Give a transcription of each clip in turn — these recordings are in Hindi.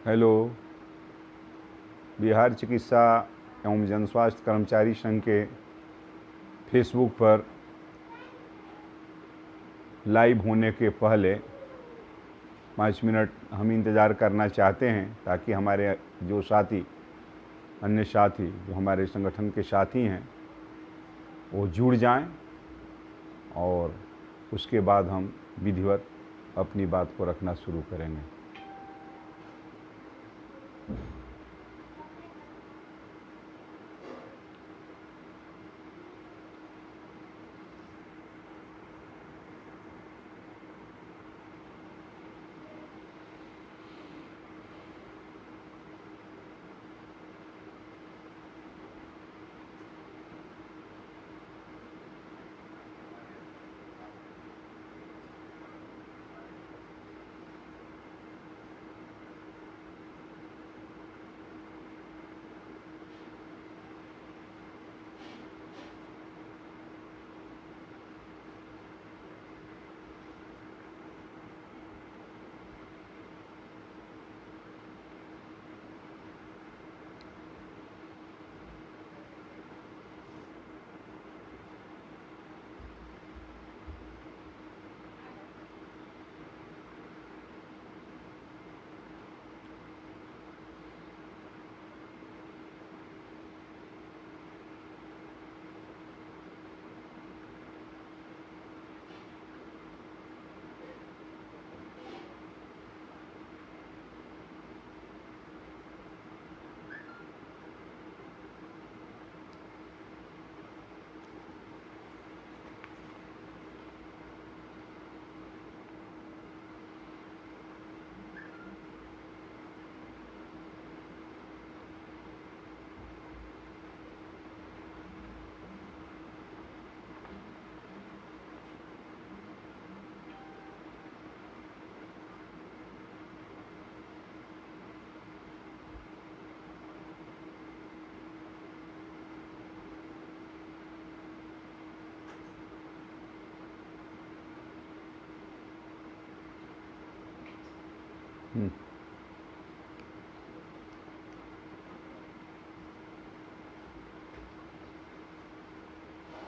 हेलो। बिहार चिकित्सा एवं जन स्वास्थ्य कर्मचारी संघ के फेसबुक पर लाइव होने के पहले 5 मिनट हम इंतज़ार करना चाहते हैं ताकि हमारे जो साथी अन्य साथी जो हमारे संगठन के साथी हैं वो जुड़ जाएं और उसके बाद हम विधिवत अपनी बात को रखना शुरू करेंगे।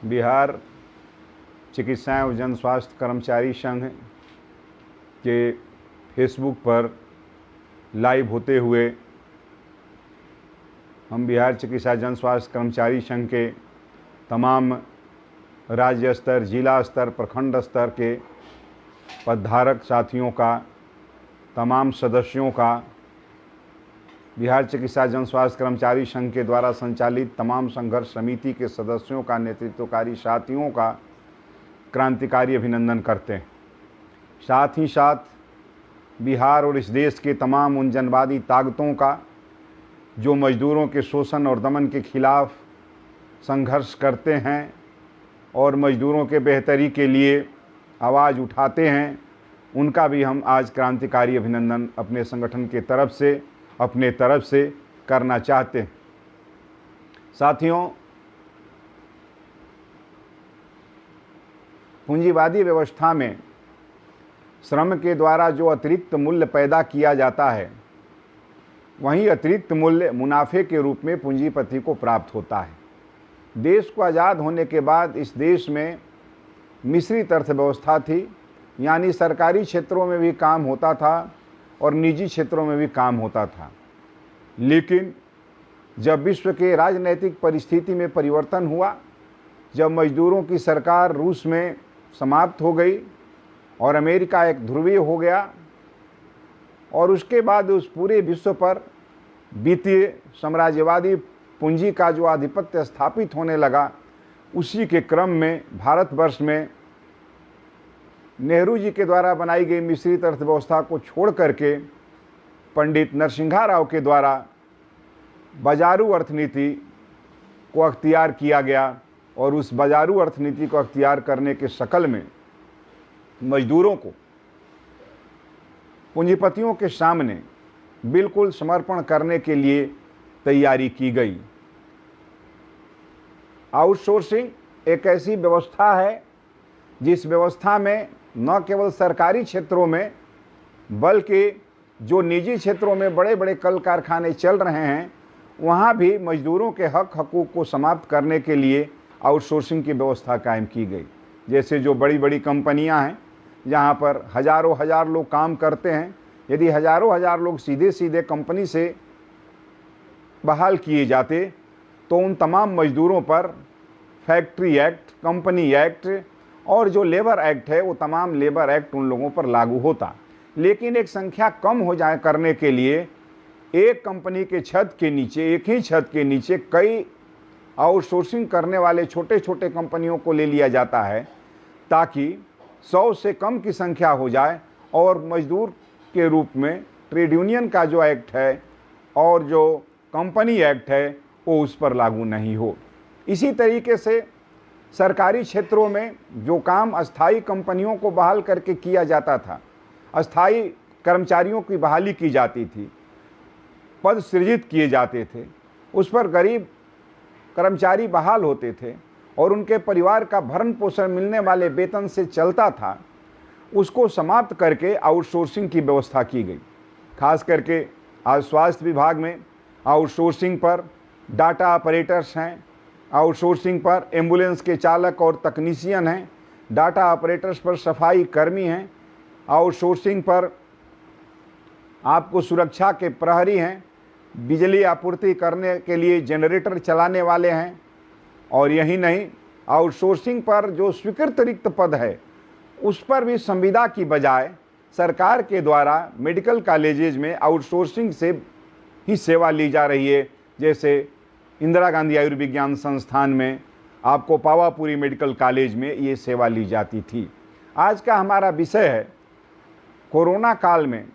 बिहार चिकित्सा एवं जन स्वास्थ्य कर्मचारी संघ के फेसबुक पर लाइव होते हुए हम बिहार चिकित्सा जन स्वास्थ्य कर्मचारी संघ के तमाम राज्य स्तर, जिला स्तर, प्रखंड स्तर के पदधारक साथियों का, तमाम सदस्यों का, बिहार चिकित्सा जन स्वास्थ्य कर्मचारी संघ के द्वारा संचालित तमाम संघर्ष समिति के सदस्यों का, नेतृत्वकारी साथियों का क्रांतिकारी अभिनंदन करते हैं। साथ ही साथ बिहार और इस देश के तमाम उन जनवादी ताकतों का जो मजदूरों के शोषण और दमन के खिलाफ संघर्ष करते हैं और मजदूरों के बेहतरी के लिए आवाज़ उठाते हैं, उनका भी हम आज क्रांतिकारी अभिनंदन अपने संगठन के अपने तरफ से करना चाहते हैं। साथियों, पूंजीवादी व्यवस्था में श्रम के द्वारा जो अतिरिक्त मूल्य पैदा किया जाता है, वहीं अतिरिक्त मूल्य मुनाफे के रूप में पूंजीपति को प्राप्त होता है। देश को आज़ाद होने के बाद इस देश में मिश्रित अर्थव्यवस्था थी, यानी सरकारी क्षेत्रों में भी काम होता था और निजी क्षेत्रों में भी काम होता था। लेकिन जब विश्व के राजनीतिक परिस्थिति में परिवर्तन हुआ, जब मजदूरों की सरकार रूस में समाप्त हो गई और अमेरिका एक ध्रुवीय हो गया और उसके बाद उस पूरे विश्व पर वित्तीय साम्राज्यवादी पूंजी का जो आधिपत्य स्थापित होने लगा, उसी के क्रम में भारतवर्ष में नेहरू जी के द्वारा बनाई गई मिश्रित अर्थव्यवस्था को छोड़ करके पंडित नरसिंहा राव के द्वारा बाजारू अर्थनीति को अख्तियार किया गया और उस बाजारू अर्थनीति को अख्तियार करने के शक्ल में मजदूरों को पूंजीपतियों के सामने बिल्कुल समर्पण करने के लिए तैयारी की गई। आउटसोर्सिंग एक ऐसी व्यवस्था है जिस व्यवस्था में न केवल सरकारी क्षेत्रों में बल्कि जो निजी क्षेत्रों में बड़े बड़े कल कारखाने चल रहे हैं, वहाँ भी मजदूरों के हकूक़ को समाप्त करने के लिए आउटसोर्सिंग की व्यवस्था कायम की गई। जैसे जो बड़ी बड़ी कंपनियां हैं जहां पर हज़ारों हज़ार लोग काम करते हैं, यदि हज़ारों हज़ार लोग सीधे सीधे कंपनी से बहाल किए जाते तो उन तमाम मजदूरों पर फैक्ट्री एक्ट, कंपनी एक्ट और जो लेबर एक्ट है वो तमाम लेबर एक्ट उन लोगों पर लागू होता। लेकिन एक संख्या कम हो जाए करने के लिए एक कंपनी के छत के नीचे, एक ही छत के नीचे कई आउटसोर्सिंग करने वाले छोटे छोटे कंपनियों को ले लिया जाता है, ताकि 100 से कम की संख्या हो जाए और मजदूर के रूप में ट्रेड यूनियन का जो एक्ट है और जो कंपनी एक्ट है वो उस पर लागू नहीं हो। इसी तरीके से सरकारी क्षेत्रों में जो काम अस्थाई कंपनियों को बहाल करके किया जाता था, अस्थाई कर्मचारियों की बहाली की जाती थी, पद सृजित किए जाते थे, उस पर गरीब कर्मचारी बहाल होते थे और उनके परिवार का भरण पोषण मिलने वाले वेतन से चलता था, उसको समाप्त करके आउटसोर्सिंग की व्यवस्था की गई। खास करके आज स्वास्थ्य विभाग में आउटसोर्सिंग पर डाटा ऑपरेटर्स हैं, आउटसोर्सिंग पर एम्बुलेंस के चालक और तकनीशियन हैं, डाटा ऑपरेटर्स पर सफाई कर्मी हैं, आउटसोर्सिंग पर आपको सुरक्षा के प्रहरी हैं, बिजली आपूर्ति करने के लिए जनरेटर चलाने वाले हैं। और यही नहीं, आउटसोर्सिंग पर जो स्वीकृत रिक्त पद है उस पर भी संविदा की बजाय सरकार के द्वारा मेडिकल कॉलेजेज में आउटसोर्सिंग से ही सेवा ली जा रही है। जैसे इंदिरा गांधी आयुर्विज्ञान संस्थान में आपको पावापुरी मेडिकल कॉलेज में ये सेवा ली जाती थी। आज का हमारा विषय है कोरोना काल में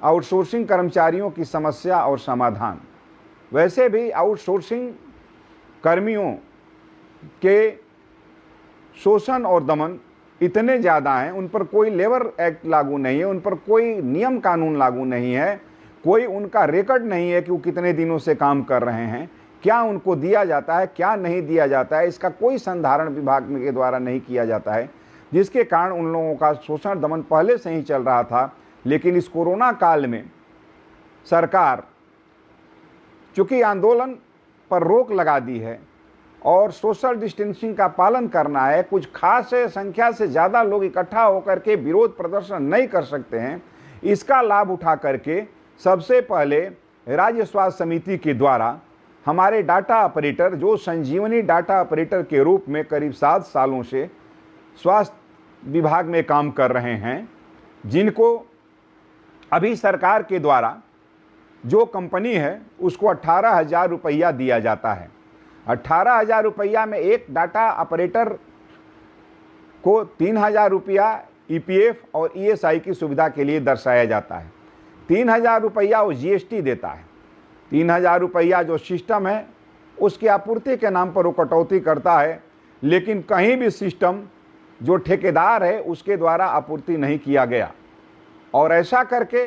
आउटसोर्सिंग कर्मचारियों की समस्या और समाधान। वैसे भी आउटसोर्सिंग कर्मियों के शोषण और दमन इतने ज़्यादा हैं, उन पर कोई लेबर एक्ट लागू नहीं है, उन पर कोई नियम कानून लागू नहीं है, कोई उनका रिकॉर्ड नहीं है कि वो कितने दिनों से काम कर रहे हैं, क्या उनको दिया जाता है, क्या नहीं दिया जाता है, इसका कोई संधारण विभाग के द्वारा नहीं किया जाता है, जिसके कारण उन लोगों का शोषण दमन पहले से ही चल रहा था। लेकिन इस कोरोना काल में सरकार चूँकि आंदोलन पर रोक लगा दी है और सोशल डिस्टेंसिंग का पालन करना है, कुछ खास संख्या से ज़्यादा लोग इकट्ठा होकर के विरोध प्रदर्शन नहीं कर सकते हैं, इसका लाभ उठा करके सबसे पहले राज्य स्वास्थ्य समिति के द्वारा हमारे डाटा ऑपरेटर, जो संजीवनी डाटा ऑपरेटर के रूप में करीब 7 सालों से स्वास्थ्य विभाग में काम कर रहे हैं, जिनको अभी सरकार के द्वारा जो कंपनी है उसको 18,000 रुपया दिया जाता है। 18,000 रुपया में एक डाटा ऑपरेटर को 3,000 रुपया EPF और ESI की सुविधा के लिए दर्शाया जाता है। 3,000 रुपया वो GST देता है। 3,000 रुपया जो सिस्टम है उसकी आपूर्ति के नाम पर वो कटौती करता है, लेकिन कहीं भी सिस्टम जो ठेकेदार है उसके द्वारा आपूर्ति नहीं किया गया। और ऐसा करके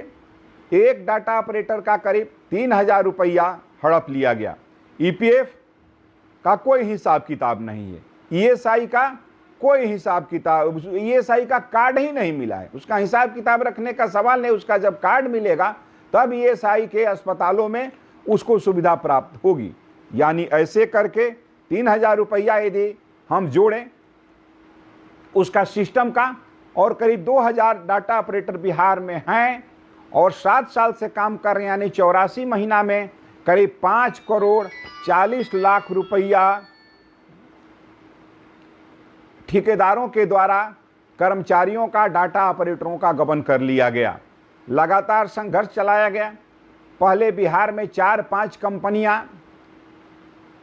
एक डाटा ऑपरेटर का करीब 3,000 रुपया हड़प लिया गया। EPF का कोई हिसाब किताब नहीं है, ESI का कोई हिसाब किताब, ESI का कार्ड ही नहीं मिला है, उसका हिसाब किताब रखने का सवाल नहीं। उसका जब कार्ड मिलेगा तब ESI के अस्पतालों में उसको सुविधा प्राप्त होगी। यानी ऐसे करके 3,000 रुपया यदि हम जोड़ें उसका सिस्टम का, और करीब 2,000 डाटा ऑपरेटर बिहार में हैं और 7 साल से काम कर रहे हैं, यानी 84 महीना में करीब 5,40,00,000 रुपया ठेकेदारों के द्वारा कर्मचारियों का, डाटा ऑपरेटरों का गबन कर लिया गया। लगातार संघर्ष चलाया गया। पहले बिहार में 4-5 कंपनियां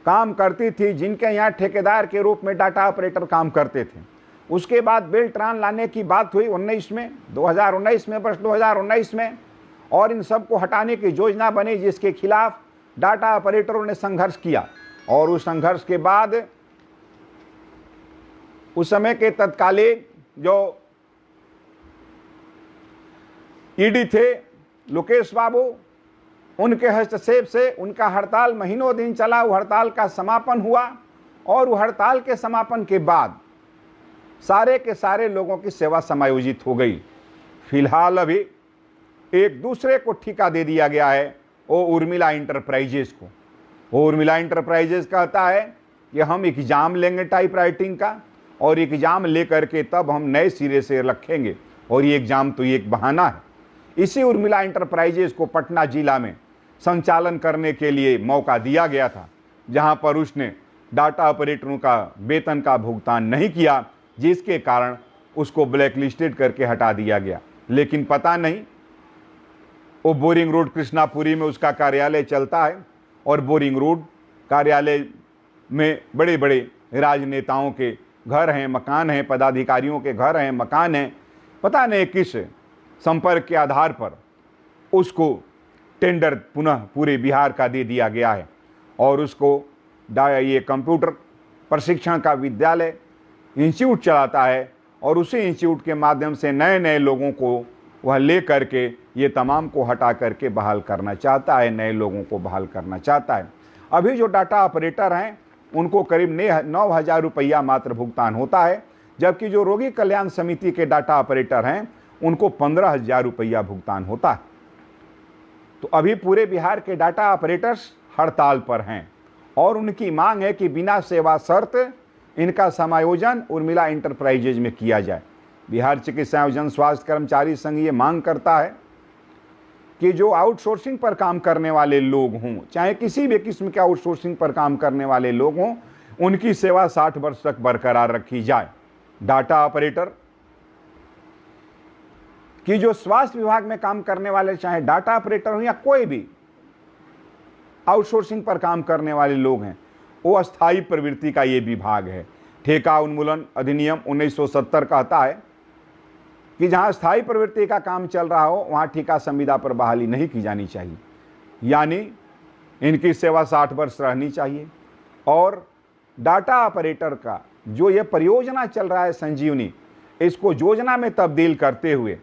काम करती थी जिनके यहाँ ठेकेदार के रूप में डाटा ऑपरेटर काम करते थे। उसके बाद बेल्ट्रॉन लाने की बात हुई 2019 में, वर्ष 2019 में, और इन सब को हटाने की योजना बनी, जिसके खिलाफ डाटा ऑपरेटरों ने संघर्ष किया। और उस संघर्ष के बाद उस समय के तत्कालीन जो ईडी थे लोकेश बाबू, उनके हस्तक्षेप से उनका हड़ताल महीनों दिन चला। वो हड़ताल का समापन हुआ और वो हड़ताल के समापन के बाद सारे के सारे लोगों की सेवा समायोजित हो गई। फिलहाल अभी एक दूसरे को ठेका दे दिया गया है, वो उर्मिला इंटरप्राइजेस को। वो उर्मिला इंटरप्राइजेस कहता है कि हम एग्जाम लेंगे टाइपराइटिंग का, और एग्जाम लेकर के तब हम नए सिरे से रखेंगे, और ये एग्जाम तो एक बहाना है। इसी उर्मिला इंटरप्राइजेस को पटना जिला में संचालन करने के लिए मौका दिया गया था, जहां पर उसने डाटा ऑपरेटरों का वेतन का भुगतान नहीं किया, जिसके कारण उसको ब्लैकलिस्टेड करके हटा दिया गया। लेकिन पता नहीं, वो बोरिंग रोड कृष्णापुरी में उसका कार्यालय चलता है, और बोरिंग रोड कार्यालय में बड़े बड़े राजनेताओं के घर हैं, मकान हैं, पदाधिकारियों के घर हैं, मकान हैं। पता नहीं किस संपर्क के आधार पर उसको टेंडर पुनः पूरे बिहार का दे दिया गया है, और उसको ये कंप्यूटर प्रशिक्षण का विद्यालय इंस्टीट्यूट चलाता है, और उसी इंस्टीट्यूट के माध्यम से नए नए लोगों को वह ले करके ये तमाम को हटा करके बहाल करना चाहता है, नए लोगों को बहाल करना चाहता है। अभी जो डाटा ऑपरेटर हैं उनको करीब 9,000 रुपया मात्र भुगतान होता है, जबकि जो रोगी कल्याण समिति के डाटा ऑपरेटर हैं उनको 15,000 रुपया भुगतान होता है। तो अभी पूरे बिहार के डाटा ऑपरेटर्स हड़ताल पर हैं, और उनकी मांग है कि बिना सेवा शर्त इनका समायोजन उर्मिला इंटरप्राइजेज में किया जाए। बिहार चिकित्सा एवं जन स्वास्थ्य कर्मचारी संघ ये मांग करता है कि जो आउटसोर्सिंग पर काम करने वाले लोग हों, चाहे किसी भी किस्म के आउटसोर्सिंग पर काम करने वाले लोग हों, उनकी सेवा 60 वर्ष तक बरकरार रखी जाए। डाटा ऑपरेटर कि जो स्वास्थ्य विभाग में काम करने वाले, चाहे डाटा ऑपरेटर हो या कोई भी आउटसोर्सिंग पर काम करने वाले लोग हैं, वो अस्थायी प्रवृत्ति का ये विभाग है। ठेका उन्मूलन अधिनियम 1970 कहता है कि जहां स्थायी प्रवृत्ति का काम चल रहा हो वहां ठेका संविदा पर बहाली नहीं की जानी चाहिए, यानी इनकी सेवा 60 वर्ष रहनी चाहिए। और डाटा ऑपरेटर का जो ये परियोजना चल रहा है संजीवनी, इसको योजना में तब्दील करते हुए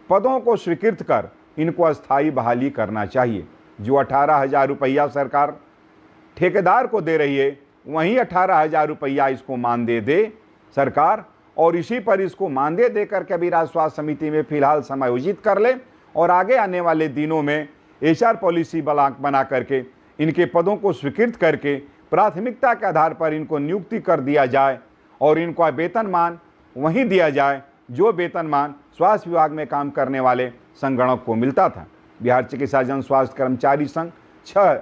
पदों को स्वीकृत कर इनको अस्थायी बहाली करना चाहिए। जो 18,000 रुपया सरकार ठेकेदार को दे रही है, वहीं 18,000 रुपया इसको मानदेय दे सरकार, और इसी पर इसको मानदेय देकर के भी राज्य स्वास्थ्य समिति में फिलहाल समायोजित कर ले, और आगे आने वाले दिनों में HR पॉलिसी बना करके इनके पदों को स्वीकृत करके प्राथमिकता के आधार पर इनको नियुक्ति कर दिया जाए, और इनको वेतनमान वहीं दिया जाए जो वेतनमान स्वास्थ्य विभाग में काम करने वाले संगणक को मिलता था। बिहार चिकित्सा जन स्वास्थ्य कर्मचारी संघ 6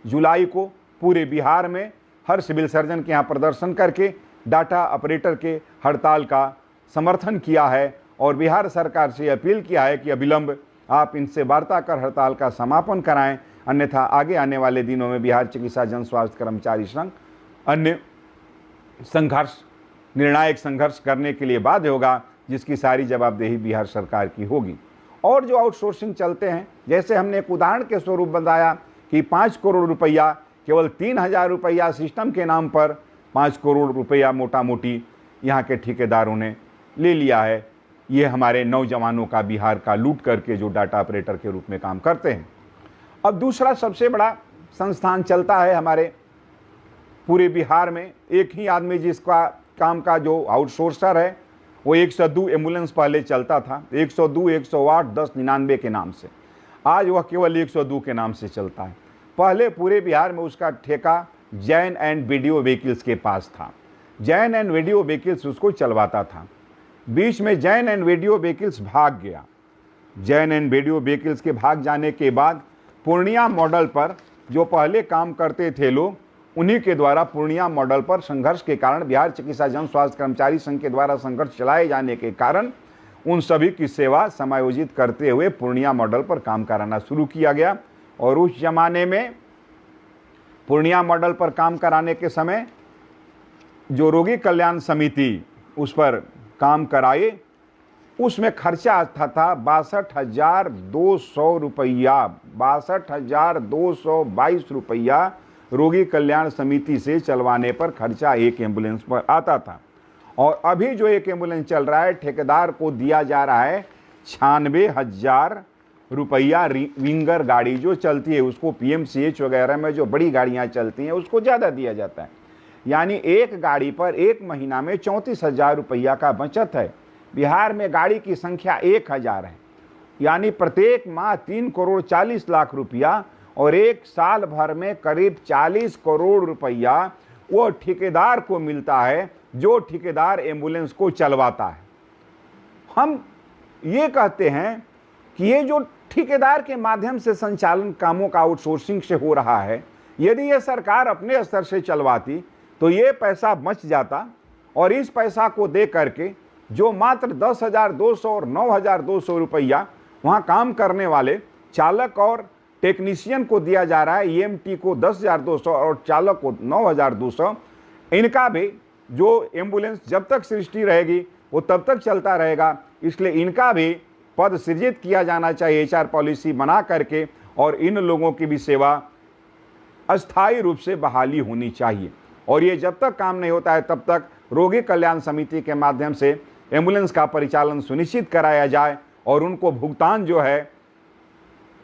जुलाई को पूरे बिहार में हर सिविल सर्जन के यहाँ प्रदर्शन करके डाटा ऑपरेटर के हड़ताल का समर्थन किया है, और बिहार सरकार से अपील किया है कि अविलंब आप इनसे वार्ता कर हड़ताल का समापन कराएं, अन्यथा आगे आने वाले दिनों में बिहार चिकित्सा जन स्वास्थ्य कर्मचारी संघ अन्य संघर्ष, निर्णायक संघर्ष करने के लिए बाध्य होगा, जिसकी सारी जवाबदेही बिहार सरकार की होगी। और जो आउटसोर्सिंग चलते हैं, जैसे हमने एक उदाहरण के स्वरूप बताया कि 5 करोड़ रुपया केवल 3,000 रुपया सिस्टम के नाम पर 5 करोड़ रुपया मोटा मोटी यहाँ के ठेकेदारों ने ले लिया है। ये हमारे नौजवानों का बिहार का लूट करके जो डाटा ऑपरेटर के रूप में काम करते हैं। अब दूसरा सबसे बड़ा संस्थान चलता है हमारे पूरे बिहार में, एक ही आदमी जिसका काम का जो आउटसोर्सर है, वो 102 एम्बुलेंस पहले चलता था, 102, 108, 1099 के नाम से। आज वह केवल 102 के नाम से चलता है। पहले पूरे बिहार में उसका ठेका जैन एंड वीडियो व्हीकल्स के पास था। जैन एंड वीडियो व्हीकल्स उसको चलवाता था। बीच में जैन एंड वीडियो व्हीकल्स भाग गया। जैन एंड वीडियो व्हीकल्स के भाग जाने के बाद पूर्णिया मॉडल पर जो पहले काम करते थे लोग, उन्हीं के द्वारा पूर्णिया मॉडल पर संघर्ष के कारण, बिहार चिकित्सा जन स्वास्थ्य कर्मचारी संघ के द्वारा संघर्ष चलाए जाने के कारण उन सभी की सेवा समायोजित करते हुए पूर्णिया मॉडल पर काम कराना शुरू किया गया। और उस जमाने में पूर्णिया मॉडल पर काम कराने के समय जो रोगी कल्याण समिति उस पर काम कराए, उसमें खर्चा आता था 62,200 रुपया, 62,222 रुपया रोगी कल्याण समिति से चलवाने पर खर्चा एक एम्बुलेंस पर आता था। और अभी जो एक एम्बुलेंस चल रहा है, ठेकेदार को दिया जा रहा है 96,000 रुपया। विंगर गाड़ी जो चलती है उसको PMCH वगैरह में जो बड़ी गाड़ियां चलती हैं उसको ज़्यादा दिया जाता है, यानी एक गाड़ी पर एक महीना में 34,000 रुपया का बचत है। बिहार में गाड़ी की संख्या 1,000 है, यानी प्रत्येक माह 3,40,00,000 रुपया और एक साल भर में करीब 40 करोड़ रुपया वो ठेकेदार को मिलता है, जो ठेकेदार एम्बुलेंस को चलवाता है। हम ये कहते हैं कि ये जो ठेकेदार के माध्यम से संचालन कामों का आउटसोर्सिंग से हो रहा है, यदि ये सरकार अपने स्तर से चलवाती तो ये पैसा बच जाता और इस पैसा को दे करके जो मात्र 10,200 और 9,200 रुपया वहाँ काम करने वाले चालक और टेक्नीशियन को दिया जा रहा है, ईएमटी को 10,200 और चालक को 9,200, इनका भी जो एम्बुलेंस जब तक सृष्टि रहेगी वो तब तक चलता रहेगा, इसलिए इनका भी पद सृजित किया जाना चाहिए एचआर पॉलिसी बना करके, और इन लोगों की भी सेवा अस्थायी रूप से बहाली होनी चाहिए। और ये जब तक काम नहीं होता है तब तक रोगी कल्याण समिति के माध्यम से एम्बुलेंस का परिचालन सुनिश्चित कराया जाए और उनको भुगतान जो है,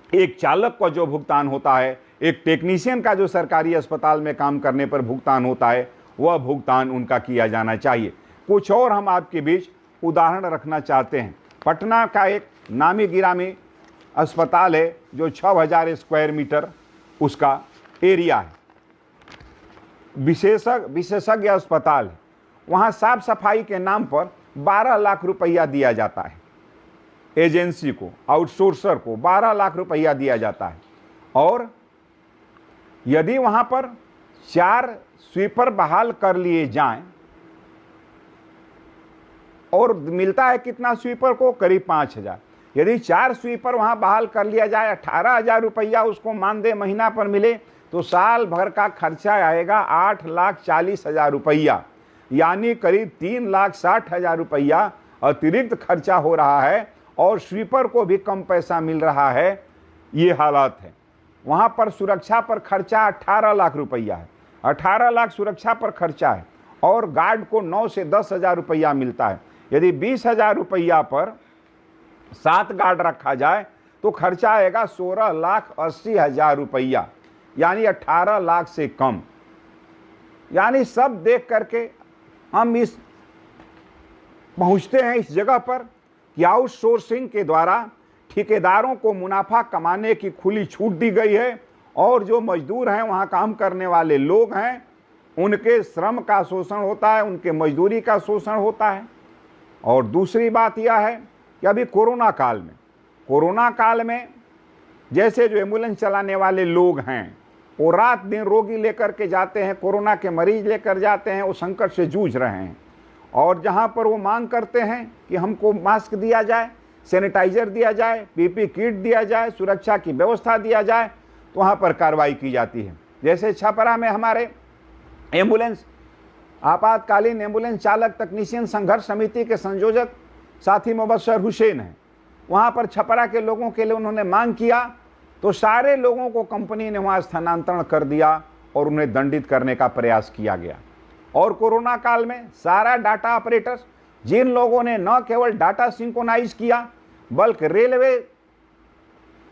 एक चालक का जो भुगतान होता है, एक टेक्नीशियन का जो सरकारी अस्पताल में काम करने पर भुगतान होता है, वह भुगतान उनका किया जाना चाहिए। कुछ और हम आपके बीच उदाहरण रखना चाहते हैं। पटना का एक नामी गिरामी अस्पताल है जो 6,000 स्क्वायर मीटर उसका एरिया है, विशेषज्ञ अस्पताल है। वहाँ साफ सफाई के नाम पर 12 लाख रुपया दिया जाता है, एजेंसी को, आउटसोर्सर को 12 लाख रुपया दिया जाता है। और यदि वहाँ पर 4 स्वीपर बहाल कर लिए जाएं और मिलता है कितना स्वीपर को, करीब 5,000। यदि 4 स्वीपर वहाँ बहाल कर लिया जाए, 18,000 रुपया उसको मानदेय महीना पर मिले, तो साल भर का खर्चा आएगा 8,40,000 रुपया, यानी करीब 3,60,000 रुपया अतिरिक्त खर्चा हो रहा है और स्वीपर को भी कम पैसा मिल रहा है। ये हालात है। वहाँ पर सुरक्षा पर खर्चा 18 लाख रुपया है, 18 लाख सुरक्षा पर खर्चा है, और गार्ड को 9 से 10,000 रुपया मिलता है। यदि 20,000 रुपया पर 7 गार्ड रखा जाए तो खर्चा आएगा 16,80,000 रुपया, यानी 18 लाख से कम। यानी सब देख करके हम इस पहुंचते हैं इस जगह पर कि आउटसोर्सिंग के द्वारा ठेकेदारों को मुनाफा कमाने की खुली छूट दी गई है, और जो मजदूर हैं, वहाँ काम करने वाले लोग हैं, उनके श्रम का शोषण होता है, उनके मजदूरी का शोषण होता है। और दूसरी बात यह है कि अभी कोरोना काल में जैसे जो एम्बुलेंस चलाने वाले लोग हैं, वो रात दिन रोगी लेकर के जाते हैं, कोरोना के मरीज लेकर जाते हैं, वो संकट से जूझ रहे हैं। और जहाँ पर वो मांग करते हैं कि हमको मास्क दिया जाए, सैनिटाइजर दिया जाए, पीपी किट दिया जाए, सुरक्षा की व्यवस्था दिया जाए, तो वहाँ पर कार्रवाई की जाती है। जैसे छपरा में हमारे एम्बुलेंस आपातकालीन एम्बुलेंस चालक तकनीशियन संघर्ष समिति के संयोजक साथी मुबशर हुसैन हैं, वहाँ पर छपरा के लोगों के लिए उन्होंने मांग किया तो सारे लोगों को कंपनी ने वहाँ स्थानांतरण कर दिया और उन्हें दंडित करने का प्रयास किया गया। और कोरोना काल में सारा डाटा ऑपरेटर्स, जिन लोगों ने न केवल डाटा सिंक्रोनाइज किया बल्कि रेलवे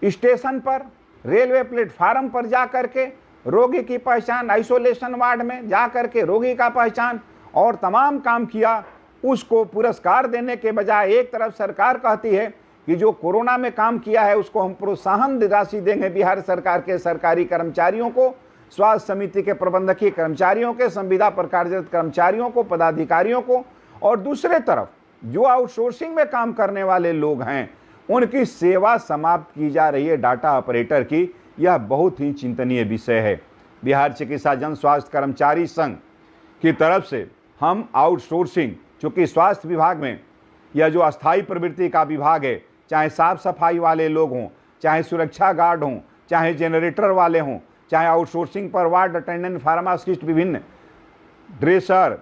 स्टेशन पर, रेलवे प्लेटफार्म पर जा करके रोगी की पहचान, आइसोलेशन वार्ड में जा करके रोगी का पहचान और तमाम काम किया, उसको पुरस्कार देने के बजाय एक तरफ सरकार कहती है कि जो कोरोना में काम किया है उसको हम प्रोत्साहन राशि देंगे बिहार सरकार के सरकारी कर्मचारियों को, स्वास्थ्य समिति के प्रबंधकीय कर्मचारियों के, संविदा पर कार्यरत कर्मचारियों को, पदाधिकारियों को, और दूसरे तरफ जो आउटसोर्सिंग में काम करने वाले लोग हैं उनकी सेवा समाप्त की जा रही है डाटा ऑपरेटर की। यह बहुत ही चिंतनीय विषय है। बिहार चिकित्सा जन स्वास्थ्य कर्मचारी संघ की तरफ से हम आउटसोर्सिंग, चूँकि स्वास्थ्य विभाग में यह जो अस्थायी प्रवृत्ति का विभाग है, चाहे साफ सफाई वाले लोग हों, चाहे सुरक्षा गार्ड हों, चाहे जनरेटर वाले हों, चाहे आउटसोर्सिंग पर वार्ड अटेंडेंट, फार्मासिस्ट, विभिन्न dresser,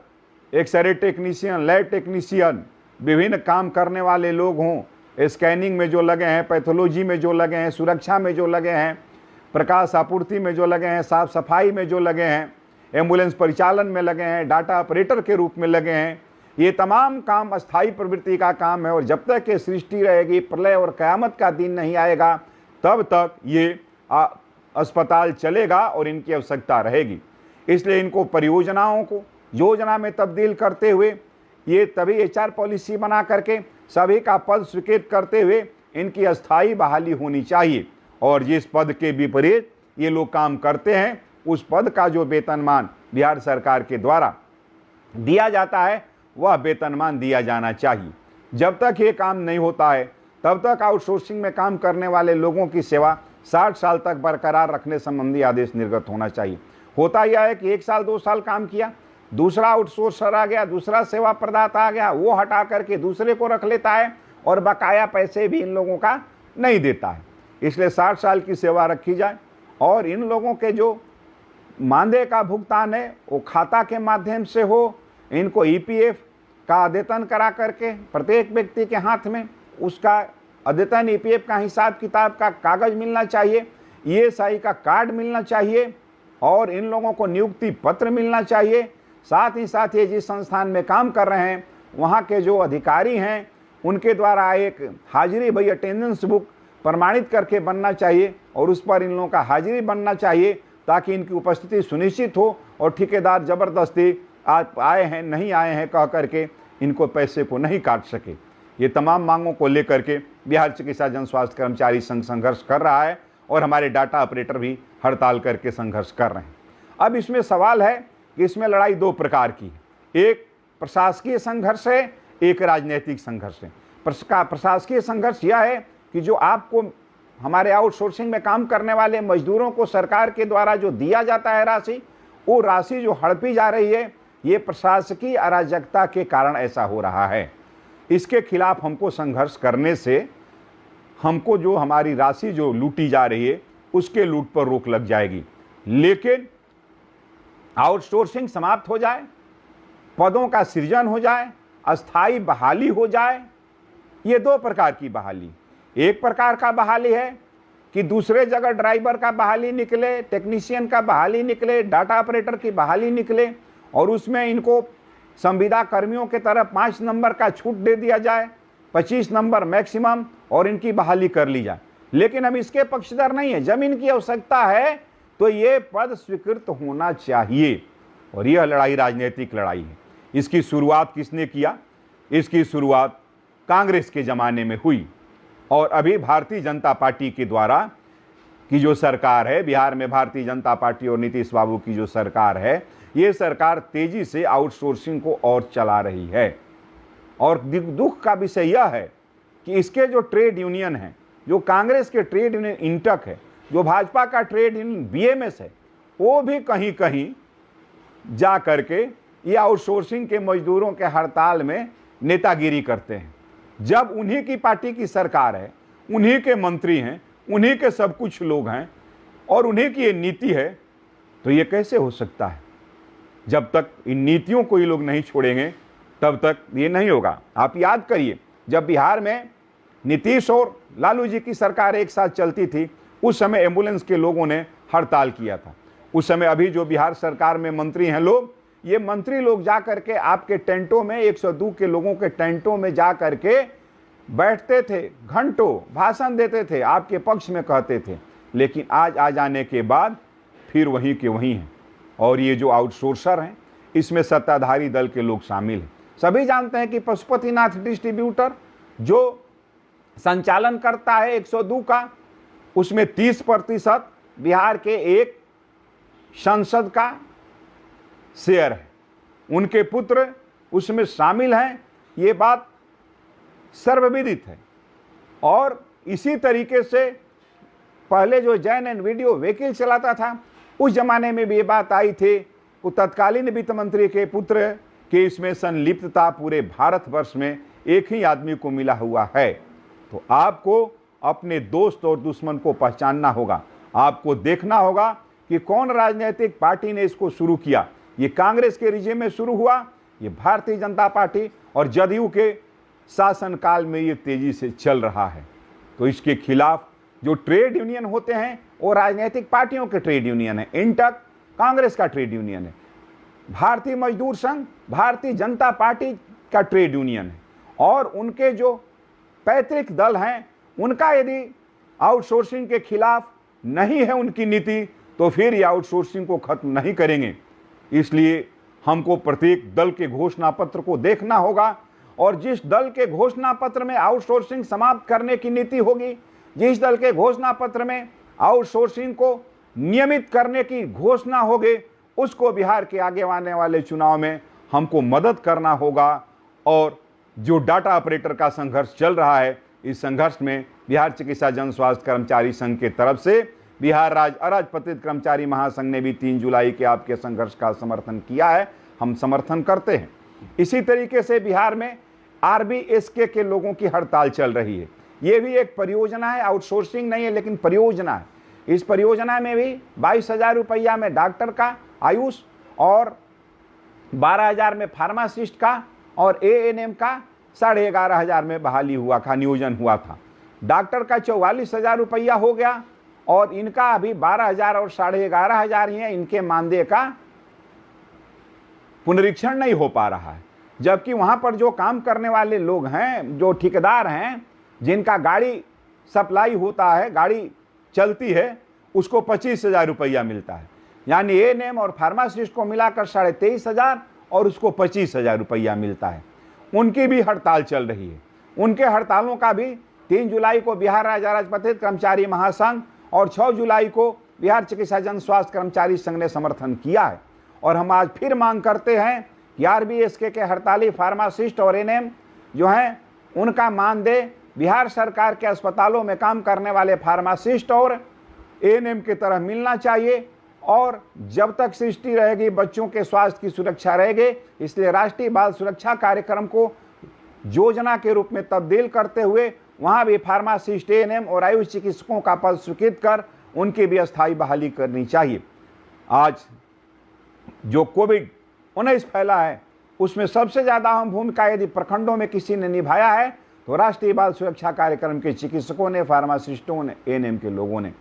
X ray technician, lab technician, विभिन्न काम करने वाले लोग हों, स्कैनिंग में जो लगे हैं, पैथोलॉजी में जो लगे हैं, सुरक्षा में जो लगे हैं, प्रकाश आपूर्ति में जो लगे हैं, साफ सफाई में जो लगे हैं, एम्बुलेंस परिचालन में लगे हैं, डाटा ऑपरेटर के रूप में लगे हैं, ये तमाम काम अस्थायी प्रवृत्ति का काम है। और जब तक ये सृष्टि रहेगी, प्रलय और क़यामत का दिन नहीं आएगा, तब तक ये अस्पताल चलेगा और इनकी आवश्यकता रहेगी। इसलिए इनको परियोजनाओं को योजना में तब्दील करते हुए, ये तभी एचआर पॉलिसी बना करके सभी का पद स्वीकृत करते हुए इनकी अस्थायी बहाली होनी चाहिए। और जिस पद के विपरीत ये लोग काम करते हैं उस पद का जो वेतनमान बिहार सरकार के द्वारा दिया जाता है वह वेतनमान दिया जाना चाहिए। जब तक ये काम नहीं होता है तब तक आउटसोर्सिंग में काम करने वाले लोगों की सेवा 60 साल तक बरकरार रखने संबंधी आदेश निर्गत होना चाहिए। होता यह है कि 1 साल 2 साल काम किया, दूसरा आउटसोर्सर आ गया, दूसरा सेवा प्रदाता आ गया, वो हटा करके दूसरे को रख लेता है और बकाया पैसे भी इन लोगों का नहीं देता है। इसलिए 60 साल की सेवा रखी जाए और इन लोगों के जो मानदेय का भुगतान है वो खाता के माध्यम से हो। इनको ईपीएफ का अद्यतन करा करके प्रत्येक व्यक्ति के हाथ में उसका अद्यतन ईपीएफ का हिसाब किताब का कागज मिलना चाहिए, ईएसआई का कार्ड मिलना चाहिए और इन लोगों को नियुक्ति पत्र मिलना चाहिए। साथ ही साथ ये जिस संस्थान में काम कर रहे हैं वहाँ के जो अधिकारी हैं उनके द्वारा एक हाजिरी भाई अटेंडेंस बुक प्रमाणित करके बनना चाहिए और उस पर इन लोगों का हाजिरी बनना चाहिए ताकि इनकी उपस्थिति सुनिश्चित हो और ठेकेदार जबरदस्ती आप आए हैं नहीं आए हैं कह करके इनको पैसे को नहीं काट सके। ये तमाम मांगों को लेकर के बिहार चिकित्सा जन स्वास्थ्य कर्मचारी संघ संघर्ष कर रहा है और हमारे डाटा ऑपरेटर भी हड़ताल करके संघर्ष कर रहे हैं। अब इसमें सवाल है कि इसमें लड़ाई 2 प्रकार की है, एक प्रशासकीय संघर्ष है, एक राजनीतिक संघर्ष है। प्रशासकीय संघर्ष यह है कि जो आपको हमारे आउटसोर्सिंग में काम करने वाले मजदूरों को सरकार के द्वारा जो दिया जाता है राशि, वो राशि जो हड़पी जा रही है ये प्रशासकीय अराजकता के कारण ऐसा हो रहा है। इसके खिलाफ हमको संघर्ष करने से हमको जो हमारी राशि जो लूटी जा रही है उसके लूट पर रोक लग जाएगी। लेकिन आउटसोर्सिंग समाप्त हो जाए, पदों का सृजन हो जाए, अस्थायी बहाली हो जाए। ये 2 प्रकार की बहाली, एक प्रकार का बहाली है कि दूसरे जगह ड्राइवर का बहाली निकले, टेक्नीशियन का बहाली निकले, डाटा ऑपरेटर की बहाली निकले और उसमें इनको संविदा कर्मियों के तरफ 5 नंबर का छूट दे दिया जाए, 25 नंबर मैक्सिमम, और इनकी बहाली कर ली जाए। लेकिन हम इसके पक्षधर नहीं है। जब इनकी आवश्यकता है तो ये पद स्वीकृत होना चाहिए और यह लड़ाई राजनीतिक लड़ाई है। इसकी शुरुआत किसने किया? इसकी शुरुआत कांग्रेस के ज़माने में हुई और अभी भारतीय जनता पार्टी के द्वारा की जो सरकार है, बिहार में भारतीय जनता पार्टी और नीतीश बाबू की जो सरकार है, ये सरकार तेजी से आउटसोर्सिंग को और चला रही है। और दुख का विषय यह है कि इसके जो ट्रेड यूनियन हैं, जो कांग्रेस के ट्रेड यूनियन इंटक है, जो भाजपा का ट्रेड यूनियन बीएमएस है, वो भी कहीं कहीं जा करके ये आउटसोर्सिंग के मजदूरों के हड़ताल में नेतागिरी करते हैं। जब उन्हीं की पार्टी की सरकार है, उन्हीं के मंत्री हैं, उन्हीं के सब कुछ लोग हैं और उन्हीं की ये नीति है, तो ये कैसे हो सकता है? जब तक इन नीतियों को ये लोग नहीं छोड़ेंगे तब तक ये नहीं होगा। आप याद करिए, जब बिहार में नीतीश और लालू जी की सरकार एक साथ चलती थी, उस समय एम्बुलेंस के लोगों ने हड़ताल किया था। उस समय अभी जो बिहार सरकार में मंत्री हैं लोग, ये मंत्री लोग जा करके आपके टेंटों में, 102 के लोगों के टेंटों में जा करके बैठते थे, घंटों भाषण देते थे, आपके पक्ष में कहते थे। लेकिन आज आ जाने के बाद फिर वहीं के वहीं हैं। और ये जो आउटसोर्सर हैं इसमें सत्ताधारी दल के लोग शामिल हैं। सभी जानते हैं कि पशुपतिनाथ डिस्ट्रीब्यूटर जो संचालन करता है 102 का, उसमें 30% बिहार के एक सांसद का शेयर है, उनके पुत्र उसमें शामिल हैं। ये बात सर्वविदित है। और इसी तरीके से पहले जो जैन एंड वीडियो व्हीकल चलाता था, उस जमाने में भी ये बात आई थी, वो तत्कालीन वित्त मंत्री के पुत्र के इसमें संलिप्तता पूरे भारतवर्ष में एक ही आदमी को मिला हुआ है। तो आपको अपने दोस्त और दुश्मन को पहचानना होगा। आपको देखना होगा कि कौन राजनीतिक पार्टी ने इसको शुरू किया। ये कांग्रेस के रिजिम में शुरू हुआ, ये भारतीय जनता पार्टी और जदयू के शासनकाल में ये तेजी से चल रहा है। तो इसके खिलाफ जो ट्रेड यूनियन होते हैं वो राजनीतिक पार्टियों के ट्रेड यूनियन है। इंटक कांग्रेस का ट्रेड यूनियन है, भारतीय मजदूर संघ भारतीय जनता पार्टी का ट्रेड यूनियन है। और उनके जो पैतृक दल हैं, उनका यदि आउटसोर्सिंग के खिलाफ नहीं है उनकी नीति, तो फिर ये आउटसोर्सिंग को खत्म नहीं करेंगे। इसलिए हमको प्रत्येक दल के घोषणा पत्र को देखना होगा और जिस दल के घोषणा पत्र में आउटसोर्सिंग समाप्त करने की नीति होगी, जिस दल के घोषणा पत्र में आउटसोर्सिंग को नियमित करने की घोषणा होगी, उसको बिहार के आगे आने वाले चुनाव में हमको मदद करना होगा। और जो डाटा ऑपरेटर का संघर्ष चल रहा है, इस संघर्ष में बिहार चिकित्सा जन स्वास्थ्य कर्मचारी संघ के तरफ से बिहार राज्य अराजपत्रित कर्मचारी महासंघ ने भी 3 जुलाई के आपके संघर्ष का समर्थन किया है, हम समर्थन करते हैं। इसी तरीके से बिहार में आरबीएसके के लोगों की हड़ताल चल रही है। ये भी एक परियोजना है, आउटसोर्सिंग नहीं है लेकिन परियोजना है। इस परियोजना में भी 22,000 रुपया में डॉक्टर का आयुष और 12,000 में फार्मासिस्ट का और एएनएम का 11,500 में बहाली हुआ था, नियोजन हुआ था। डॉक्टर का 44,000 रुपया हो गया और इनका अभी 12,000 और 11,500 ही है। इनके मानदेय का पुनरीक्षण नहीं हो पा रहा है, जबकि वहां पर जो काम करने वाले लोग हैं, जो ठेकेदार हैं, जिनका गाड़ी सप्लाई होता है, गाड़ी चलती है, उसको 25,000 रुपया मिलता है। यानी एएनएम और फार्मासिस्ट को मिलाकर 23,500 और उसको 25,000 रुपया मिलता है। उनकी भी हड़ताल चल रही है। उनके हड़तालों का भी 3 जुलाई को बिहार राज्य अराजपत्रित कर्मचारी महासंघ और 6 जुलाई को बिहार चिकित्सा जन स्वास्थ्य कर्मचारी संघ ने समर्थन किया है। और हम आज फिर मांग करते हैं कि आरबीएसके के हड़ताली फार्मासिस्ट और एएनएम जो हैं, उनका मानदेय बिहार सरकार के अस्पतालों में काम करने वाले फार्मासिस्ट और एएनएम की तरह मिलना चाहिए। और जब तक सृष्टि रहेगी, बच्चों के स्वास्थ्य की सुरक्षा रहेगी, इसलिए राष्ट्रीय बाल सुरक्षा कार्यक्रम को योजना के रूप में तब्दील करते हुए वहां भी फार्मासिस्ट, एएनएम और आयुष चिकित्सकों का पद स्वीकृत कर उनकी भी अस्थायी बहाली करनी चाहिए। आज जो कोविड-19 फैला है, उसमें सबसे ज़्यादा अहम भूमिका यदि प्रखंडों में किसी ने निभाया है तो राष्ट्रीय बाल सुरक्षा कार्यक्रम के चिकित्सकों ने, फार्मासिस्टों ने, एएनएम के लोगों ने।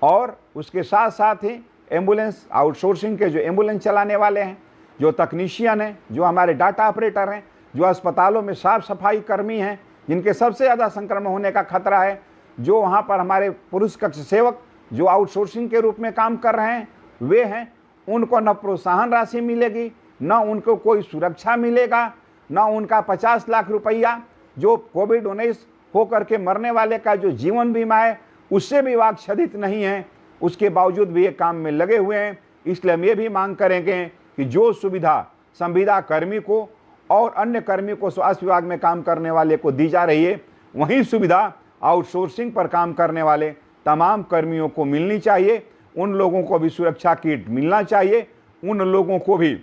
और उसके साथ साथ ही एम्बुलेंस आउटसोर्सिंग के जो एम्बुलेंस चलाने वाले हैं, जो तकनीशियन हैं, जो हमारे डाटा ऑपरेटर हैं, जो अस्पतालों में साफ सफाई कर्मी हैं, जिनके सबसे ज़्यादा संक्रमण होने का खतरा है, जो वहाँ पर हमारे पुरुष कक्ष सेवक जो आउटसोर्सिंग के रूप में काम कर रहे हैं, वे हैं, उनको न प्रोत्साहन राशि मिलेगी, न उनको कोई सुरक्षा मिलेगा, न उनका 50 लाख रुपया जो कोविड-19 होकर के मरने वाले का जो जीवन बीमा है उससे भी वाक्षदित नहीं है। उसके बावजूद भी ये काम में लगे हुए हैं। इसलिए हम ये भी मांग करेंगे कि जो सुविधा संविदा कर्मी को और अन्य कर्मी को स्वास्थ्य विभाग में काम करने वाले को दी जा रही है, वही सुविधा आउटसोर्सिंग पर काम करने वाले तमाम कर्मियों को मिलनी चाहिए। उन लोगों को भी सुरक्षा किट मिलना चाहिए, उन लोगों को भी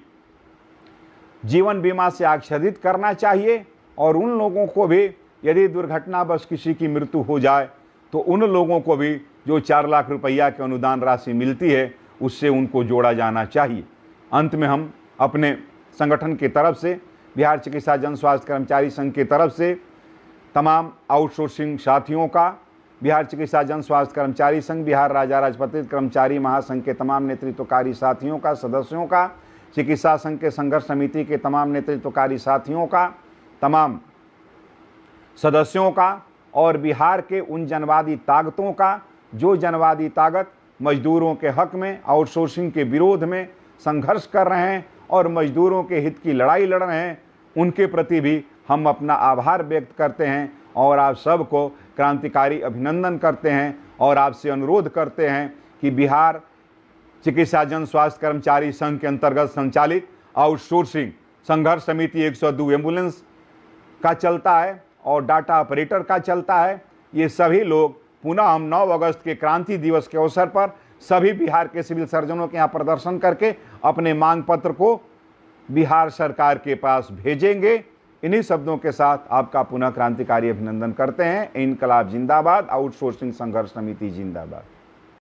जीवन बीमा से आच्छादित करना चाहिए और उन लोगों को भी यदि दुर्घटनावश किसी की मृत्यु हो जाए तो उन लोगों को भी जो 4 लाख रुपया की अनुदान राशि मिलती है उससे उनको जोड़ा जाना चाहिए। अंत में हम अपने संगठन की तरफ से, बिहार चिकित्सा जन स्वास्थ्य कर्मचारी संघ की तरफ से तमाम आउटसोर्सिंग साथियों का, बिहार चिकित्सा जन स्वास्थ्य कर्मचारी संघ, बिहार राज्य अराजपत्रित कर्मचारी महासंघ के तमाम नेतृत्वकारी साथियों का, सदस्यों का, चिकित्सा संघ के संघर्ष समिति के तमाम नेतृत्वकारी साथियों का, तमाम सदस्यों का और बिहार के उन जनवादी ताकतों का जो जनवादी ताकत मजदूरों के हक में, आउटसोर्सिंग के विरोध में संघर्ष कर रहे हैं और मजदूरों के हित की लड़ाई लड़ रहे हैं, उनके प्रति भी हम अपना आभार व्यक्त करते हैं और आप सबको क्रांतिकारी अभिनंदन करते हैं और आपसे अनुरोध करते हैं कि बिहार चिकित्सा जन स्वास्थ्य कर्मचारी संघ के अंतर्गत संचालित आउटसोर्सिंग संघर्ष समिति 102 एम्बुलेंस का चलता है और डाटा ऑपरेटर का चलता है। ये सभी लोग पुनः हम 9 अगस्त के क्रांति दिवस के अवसर पर सभी बिहार के सिविल सर्जनों के यहाँ प्रदर्शन करके अपने मांग पत्र को बिहार सरकार के पास भेजेंगे। इन्हीं शब्दों के साथ आपका पुनः क्रांतिकारी अभिनंदन करते हैं। इनकलाब जिंदाबाद, आउटसोर्सिंग संघर्ष समिति जिंदाबाद।